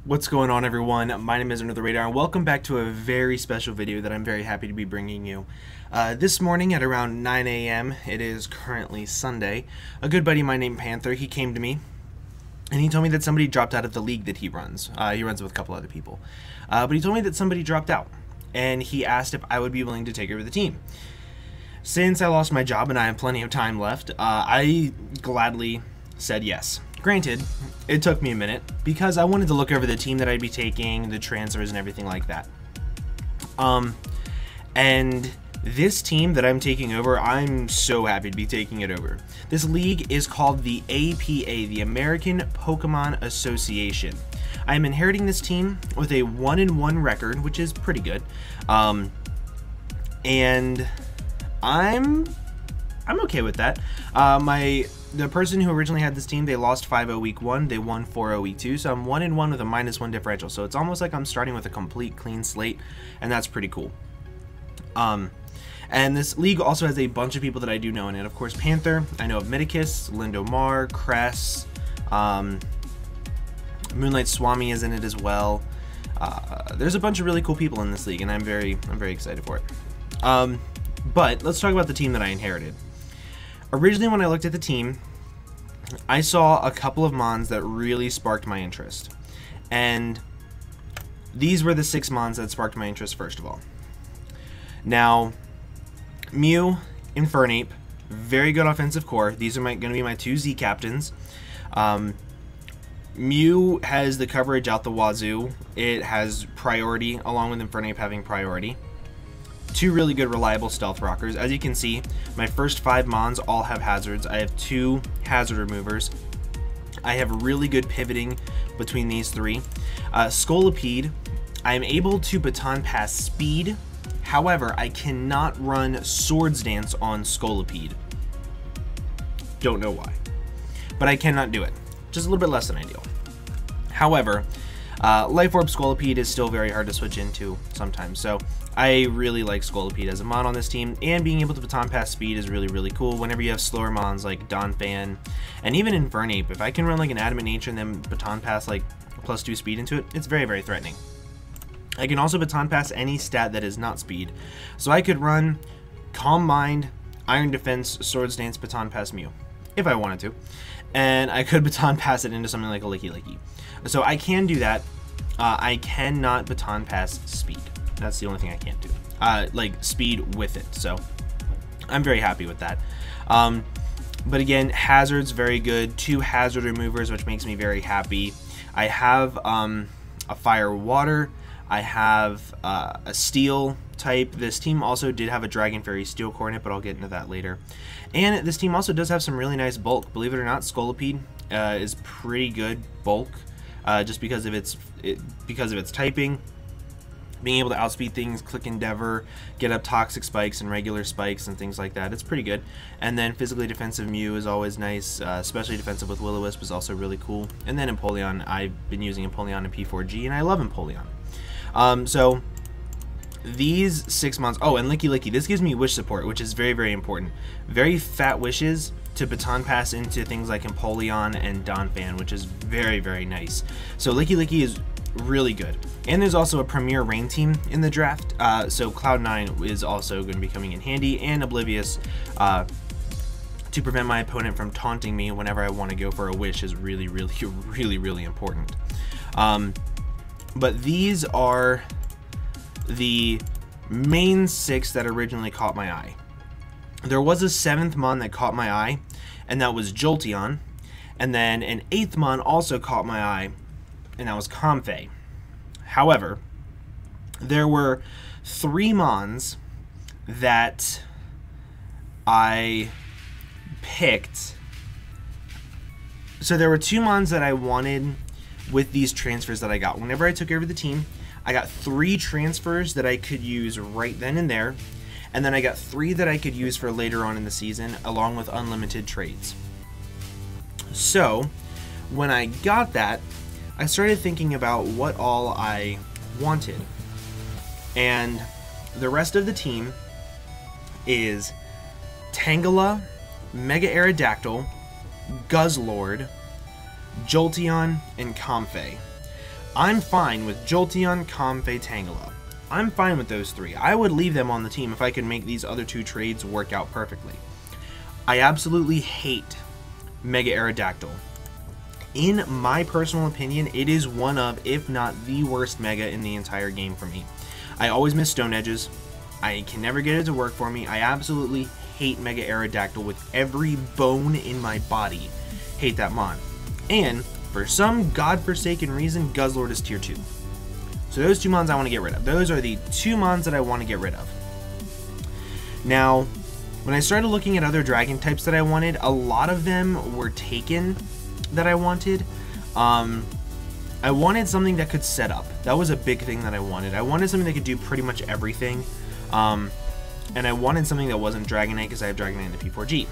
What's going on, everyone? My name is UnderTheRadar, and welcome back to a very special video that I'm very happy to be bringing you. This morning at around 9 a.m., it is currently Sunday, a good buddy of mine named Panther, he came to me, and he told me that somebody dropped out of the league that he runs. He runs with a couple other people. But he told me that somebody dropped out, and he asked if I would be willing to take over the team. Since I lost my job and I have plenty of time left, I gladly said yes. Granted, it took me a minute because I wanted to look over the team that I'd be taking, the transfers and everything like that. And this team that I'm taking over, I'm so happy to be taking it over. This league is called the APA, the American Pokemon Association. I'm inheriting this team with a 1-1 record, which is pretty good. And I'm okay with that. The person who originally had this team, they lost 5-0 week 1, they won 4-0 week 2, so I'm 1-1 with a -1 differential. So it's almost like I'm starting with a complete clean slate, and that's pretty cool. And this league also has a bunch of people that I do know in it. Of course, Panther, I know of Miticus, TheLindomar, Moonlightswami is in it as well. There's a bunch of really cool people in this league, and I'm very excited for it. But let's talk about the team that I inherited. Originally, when I looked at the team, I saw a couple of mons that really sparked my interest. And these were the 6 mons that sparked my interest first of all. Now, Mew, Infernape, very good offensive core. These are going to be my 2 Z captains. Mew has the coverage out the wazoo. It has priority, along with Infernape having priority. 2 really good reliable stealth rockers. As you can see, my first 5 mons all have hazards. I have 2 hazard removers. I have really good pivoting between these 3. Scolipede, I am able to baton pass speed. However, I cannot run Swords Dance on Scolipede. Don't know why, but I cannot do it. Just a little bit less than ideal. However, Life Orb Scolipede is still very hard to switch into sometimes, so I really like Scolipede as a mon on this team, and being able to baton pass speed is really cool whenever you have slower mons like Donphan and even Infernape. If I can run like an Adamant Nature and then baton pass like +2 speed into it, it's very threatening. I can also baton pass any stat that is not speed, so I could run Calm Mind, Iron Defense, Swords Dance, baton pass Mew if I wanted to, and I could baton pass it into something like a Licky. So I can do that. I cannot baton pass speed. That's the only thing I can't do. Like speed with it. So I'm very happy with that. But again, hazards very good. 2 hazard removers, which makes me very happy. I have a fire water. I have a steel type. This team also did have a Dragon Fairy Steel Core in it, but I'll get into that later. And this team also does have some really nice bulk. Believe it or not, Scolipede is pretty good bulk, just because of its typing. Being able to outspeed things, click Endeavor, get up toxic spikes and regular spikes and things like that. It's pretty good. And then physically defensive Mew is always nice. Especially defensive with Will-O-Wisp is also really cool. And then Empoleon, I've been using Empoleon in P4G, and I love Empoleon. So these 6 mons. Oh, and Licky. This gives me wish support, which is very important. Very fat wishes to baton pass into things like Empoleon and Donphan, which is very nice. So Licky is really good. And there's also a Premier Rain team in the draft, so Cloud9 is also going to be coming in handy, and Oblivious to prevent my opponent from taunting me whenever I want to go for a wish is really important. But these are the main 6 that originally caught my eye. There was a 7th mon that caught my eye, and that was Jolteon, and then an 8th mon also caught my eye, and that was Comfey. However, there were 3 mons that I picked. So there were 2 mons that I wanted with these transfers that I got. Whenever I took over the team, I got 3 transfers that I could use right then and there, and then I got 3 that I could use for later on in the season, along with unlimited trades. So when I got that, I started thinking about what all I wanted, and the rest of the team is Tangela, Mega Aerodactyl, Guzzlord, Jolteon, and Comfey. I'm fine with Jolteon, Comfey, Tangela. I'm fine with those 3. I would leave them on the team if I could make these other 2 trades work out perfectly. I absolutely hate Mega Aerodactyl. In my personal opinion, it is one of, if not the worst Mega in the entire game for me. I always miss Stone Edges. I can never get it to work for me. I absolutely hate Mega Aerodactyl with every bone in my body. Hate that mon. And for some godforsaken reason, Guzzlord is tier 2. So those 2 mons I want to get rid of. Those are the 2 mons that I want to get rid of. Now, when I started looking at other dragon types that I wanted, a lot of them were taken that I wanted. I wanted something that could set up. That was a big thing that I wanted. I wanted something that could do pretty much everything. And I wanted something that wasn't Dragonite because I have Dragonite in the P4G.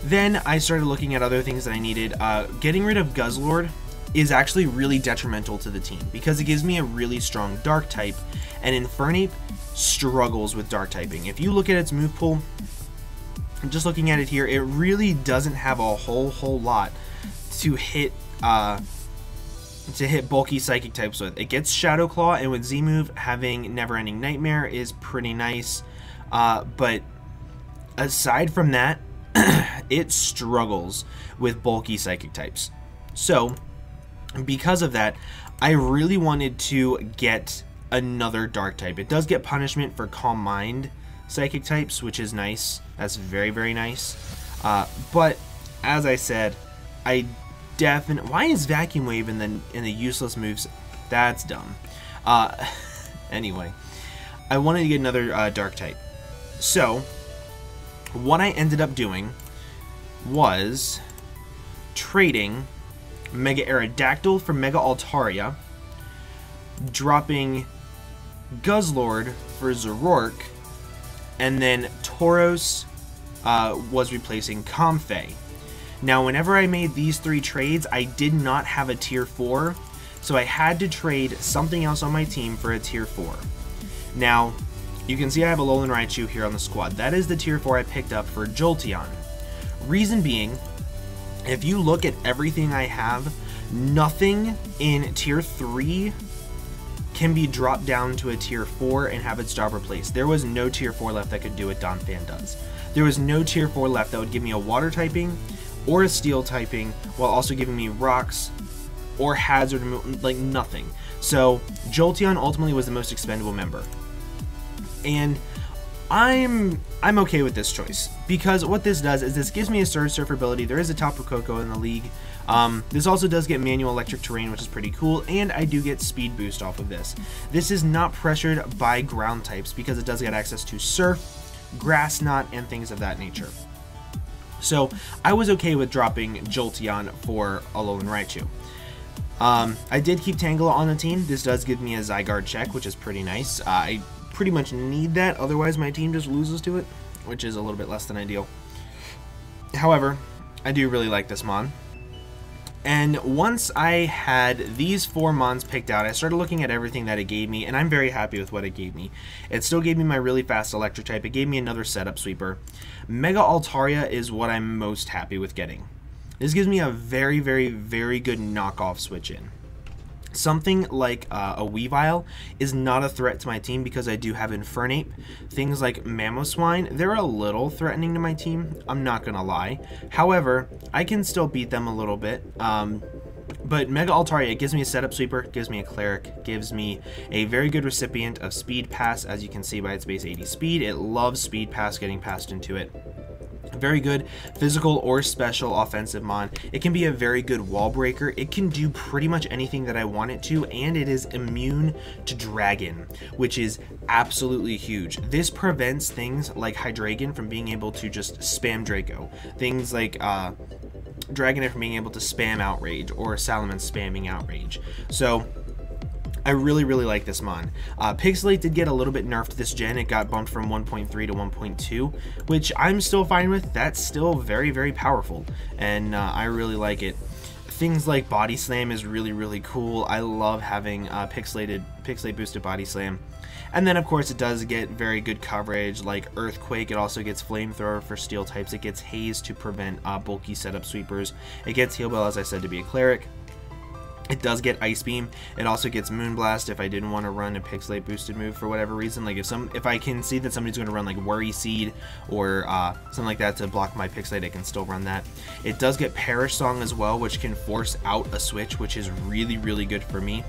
Then I started looking at other things that I needed. Getting rid of Guzzlord is actually really detrimental to the team because it gives me a really strong Dark type, and Infernape struggles with Dark typing. If you look at its move pool, I'm just looking at it here, it really doesn't have a whole lot to hit bulky Psychic types with. It gets Shadow Claw, and with Z-move, having Never Ending Nightmare is pretty nice. But aside from that, it struggles with bulky Psychic types. So, because of that, I really wanted to get another Dark type. It does get punishment for Calm Mind Psychic types, which is nice. That's very, very nice. But, as I said, I definitely... Why is Vacuum Wave in the useless moves? That's dumb. Anyway, I wanted to get another Dark type. So, what I ended up doing was trading Mega Aerodactyl for Mega Altaria, dropping Guzzlord for Zoroark, and then Tauros was replacing Comfey. Now, whenever I made these 3 trades, I did not have a tier 4, so I had to trade something else on my team for a tier 4. Now, you can see I have a Alolan Raichu here on the squad. That is the tier 4 I picked up for Jolteon. Reason being, if you look at everything I have, nothing in tier 3 can be dropped down to a tier 4 and have its job replaced. There was no tier 4 left that could do what Donphan does. There was no tier 4 left that would give me a water typing or a steel typing while also giving me rocks or hazard, like nothing. So Jolteon ultimately was the most expendable member. And I'm okay with this choice, because what this does is this gives me a Surge Surfer ability. There is a Tapu Koko in the league. This also does get manual electric terrain, which is pretty cool, and I do get speed boost off of this. This is not pressured by ground types because it does get access to Surf, Grass Knot, and things of that nature. So I was okay with dropping Jolteon for Alolan Raichu. I did keep Tangela on the team. This does give me a Zygarde check, which is pretty nice. I pretty much need that, otherwise my team just loses to it, which is a little bit less than ideal. However, I do really like this mon. And once I had these 4 mons picked out, I started looking at everything that it gave me, and I'm very happy with what it gave me. It still gave me my really fast electric type. It gave me another setup sweeper. Mega Altaria is what I'm most happy with getting. This gives me a very, very, very good knockoff switch in. Something like a Weavile is not a threat to my team because I do have Infernape. Things like Mamoswine, they're a little threatening to my team, I'm not gonna lie. However, I can still beat them a little bit. But Mega Altaria gives me a setup sweeper, gives me a cleric, gives me a very good recipient of Speed Pass, as you can see by its base 80 speed. It loves Speed Pass getting passed into it. Very good physical or special offensive mon. It can be a very good wall breaker. It can do pretty much anything that I want it to, and it is immune to Dragon, which is absolutely huge. This prevents things like Hydreigon from being able to just spam Draco. Things like Dragonite from being able to spam Outrage, or Salamence spamming Outrage. So I really, really like this mon. Pixelate did get a little bit nerfed this gen. It got bumped from 1.3 to 1.2, which I'm still fine with. That's still very, very powerful, and I really like it. Things like Body Slam is really, really cool. I love having pixelate boosted Body Slam. And then, of course, it does get very good coverage, like Earthquake. It also gets Flamethrower for Steel types. It gets Haze to prevent bulky setup sweepers. It gets Heal Bell, as I said, to be a Cleric. It does get Ice Beam. It also gets Moonblast if I didn't want to run a Pixelate boosted move for whatever reason. Like if I can see that somebody's going to run like Worry Seed or something like that to block my Pixelate, I can still run that. It does get Perish Song as well, which can force out a switch, which is really, really good for me.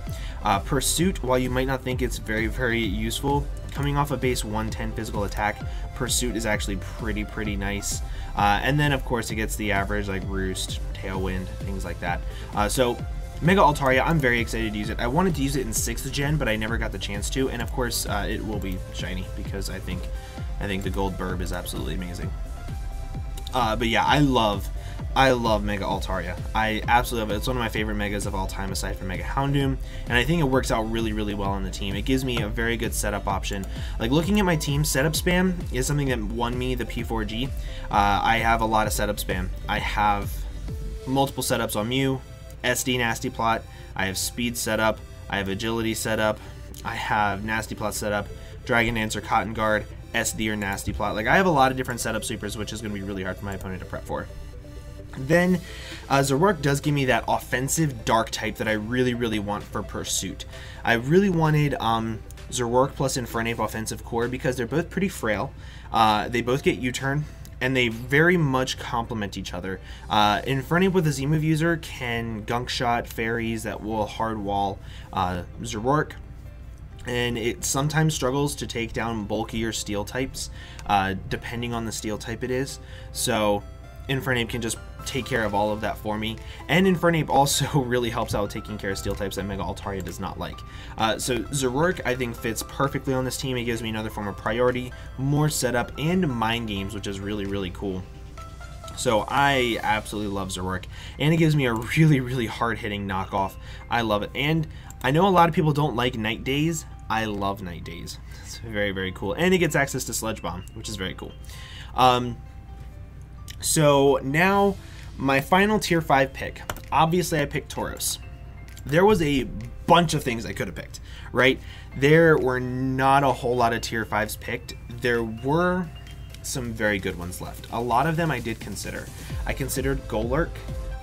Pursuit, while you might not think it's very, very useful, coming off a base 110 physical attack, Pursuit is actually pretty nice. And then of course it gets the average like Roost, Tailwind, things like that. So Mega Altaria, I'm very excited to use it. I wanted to use it in 6th gen, but I never got the chance to, and of course it will be shiny because I think the gold burb is absolutely amazing. But yeah, I love Mega Altaria. I absolutely love it. It's one of my favorite megas of all time aside from Mega Houndoom, and I think it works out really, really well on the team. It gives me a very good setup option. Like looking at my team, setup spam is something that won me the P4G. I have a lot of setup spam. I have multiple setups on Mew, SD Nasty Plot, I have Speed setup, I have Agility setup, I have Nasty Plot setup, Dragon Dancer, Cotton Guard, SD or Nasty Plot. Like I have a lot of different setup supers, which is going to be really hard for my opponent to prep for. Then Zoroark does give me that offensive dark type that I really, really want for Pursuit. I really wanted Zoroark plus Infernape offensive core because they're both pretty frail. They both get U-turn, and they very much complement each other. Infernape with a Z-move user can gunk shot fairies that will hard wall Zoroark, and it sometimes struggles to take down bulkier steel types, depending on the steel type it is. So Infernape can just take care of all of that for me, and Infernape also really helps out with taking care of steel types that Mega Altaria does not like. So Zoroark I think fits perfectly on this team. It gives me another form of priority, more setup, and mind games, which is really, really cool. So I absolutely love Zoroark, and it gives me a really, really hard-hitting knockoff. I love it, and I know a lot of people don't like Night Days. I love Night Days. It's very, very cool, and it gets access to Sludge Bomb, which is very cool. So now my final tier 5 pick. Obviously I picked Tauros. There was a bunch of things I could have picked, right? There were not a whole lot of tier 5s picked. There were some very good ones left. A lot of them I did consider. I considered Golurk.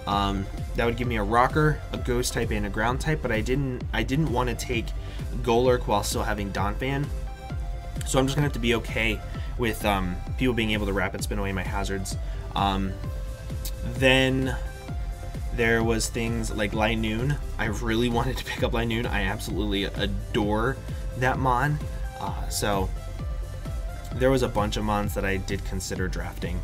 That would give me a rocker, a ghost type, and a ground type, but I didn't want to take Golurk while still having Donphan. So I'm just gonna have to be okay with people being able to rapid spin away my hazards. Then there was things like Linoone. I really wanted to pick up Linoone. I absolutely adore that mon. So there was a bunch of mons that I did consider drafting.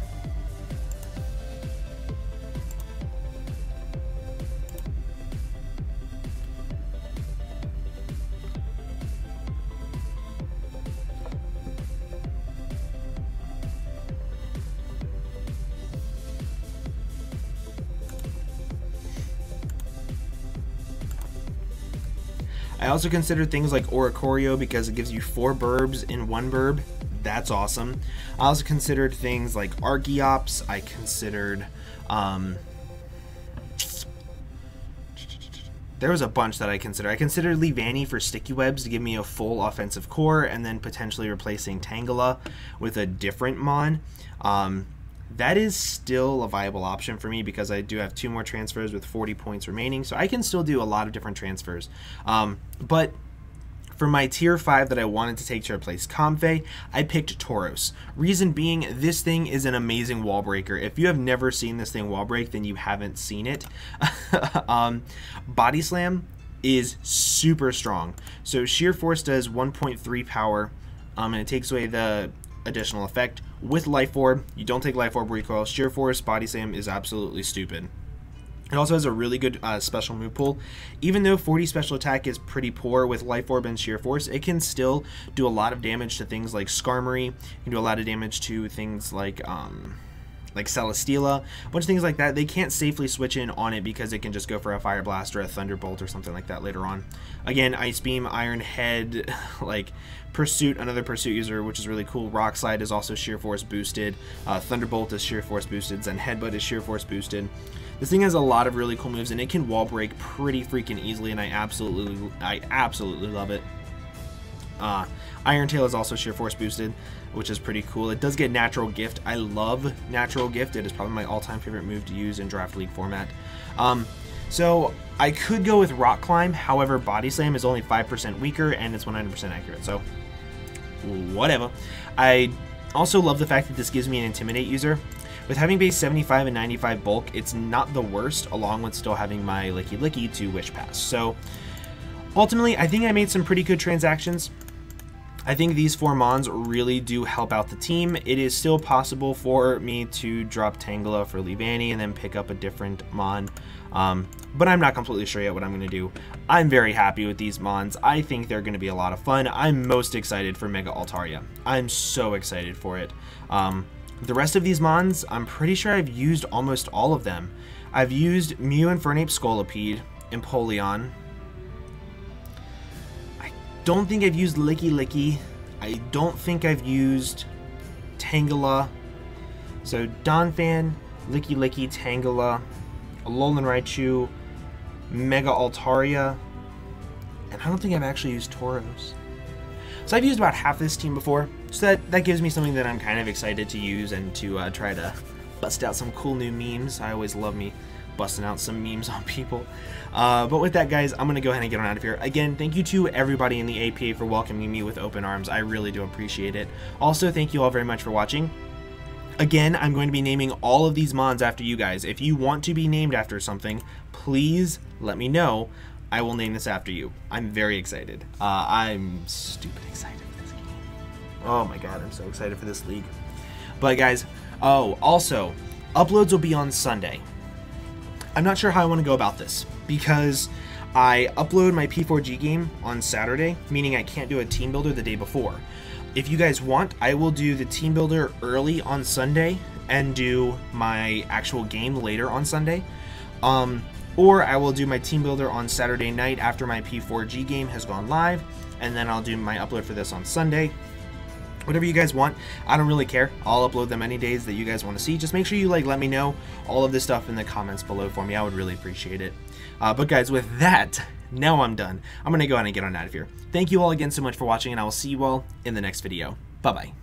I also considered things like Oricorio because it gives you 4 burbs in 1 burb. That's awesome. I also considered things like Archeops. I considered there was a bunch that I considered. I considered Leavanny for Sticky Webs to give me a full offensive core, and then potentially replacing Tangela with a different mon. That is still a viable option for me because I do have 2 more transfers with 40 points remaining, so I can still do a lot of different transfers. But for my tier 5 that I wanted to take to replace Comfey, I picked Tauros. Reason being, this thing is an amazing wall breaker. If you have never seen this thing wall break, then you haven't seen it. Body Slam is super strong. So Sheer Force does 1.3 power, and it takes away the additional effect. With Life Orb, you don't take Life Orb recoil. Sheer Force, Body Slam is absolutely stupid. It also has a really good special move pool. Even though 40 special attack is pretty poor with Life Orb and Sheer Force, it can still do a lot of damage to things like Skarmory. It can do a lot of damage to things like Celesteela, a bunch of things like that. They can't safely switch in on it because it can just go for a Fire Blast or a Thunderbolt or something like that later on. Again, Ice Beam, Iron Head, like Pursuit, another Pursuit user, which is really cool. Rock Slide is also Sheer Force boosted. Thunderbolt is Sheer Force boosted. Zen Headbutt is Sheer Force boosted. This thing has a lot of really cool moves, and it can wall break pretty freaking easily, and I absolutely love it. Iron Tail is also Sheer Force boosted, which is pretty cool. It does get Natural Gift. I love Natural Gift. It is probably my all-time favorite move to use in Draft League format. So I could go with Rock Climb, however Body Slam is only 5% weaker and it's 100% accurate, so whatever. I also love the fact that this gives me an Intimidate user. With having base 75 and 95 bulk, it's not the worst, along with still having my Licky Licky to Wish Pass. So ultimately, I think I made some pretty good transactions. I think these 4 Mons really do help out the team. It is still possible for me to drop Tangela for Leavanny and then pick up a different Mon, but I'm not completely sure yet what I'm going to do. I'm very happy with these Mons. I think they're going to be a lot of fun. I'm most excited for Mega Altaria. I'm so excited for it. The rest of these Mons, I'm pretty sure I've used almost all of them. I've used Mew, Infernape, Scolipede, Empoleon. Don't think I've used Licky Licky. I don't think I've used Tangela. So Donphan, Licky Licky, Tangela, Alolan Raichu, Mega Altaria, and I don't think I've actually used Tauros. So I've used about half this team before, so that gives me something that I'm kind of excited to use and to try to bust out some cool new memes. I always love me busting out some memes on people. But with that, guys, I'm going to go ahead and get on out of here. Again, thank you to everybody in the APA for welcoming me with open arms. I really do appreciate it. Also, thank you all very much for watching. Again, I'm going to be naming all of these Mons after you guys. If you want to be named after something, please let me know. I will name this after you. I'm very excited. I'm stupid excited for this game. Oh my god, I'm so excited for this league. But guys, oh, also, uploads will be on Sunday. I'm not sure how I want to go about this, because I upload my P4G game on Saturday, meaning I can't do a team builder the day before. If you guys want, I will do the team builder early on Sunday and do my actual game later on Sunday. Or I will do my team builder on Saturday night after my P4G game has gone live, and then I'll do my upload for this on Sunday. Whatever you guys want, I don't really care. I'll upload them any days that you guys want to see. Just make sure you let me know all of this stuff in the comments below for me. I would really appreciate it. But guys, with that, now I'm done. I'm going to go ahead and get on out of here. Thank you all again so much for watching, and I will see you all in the next video. Bye-bye.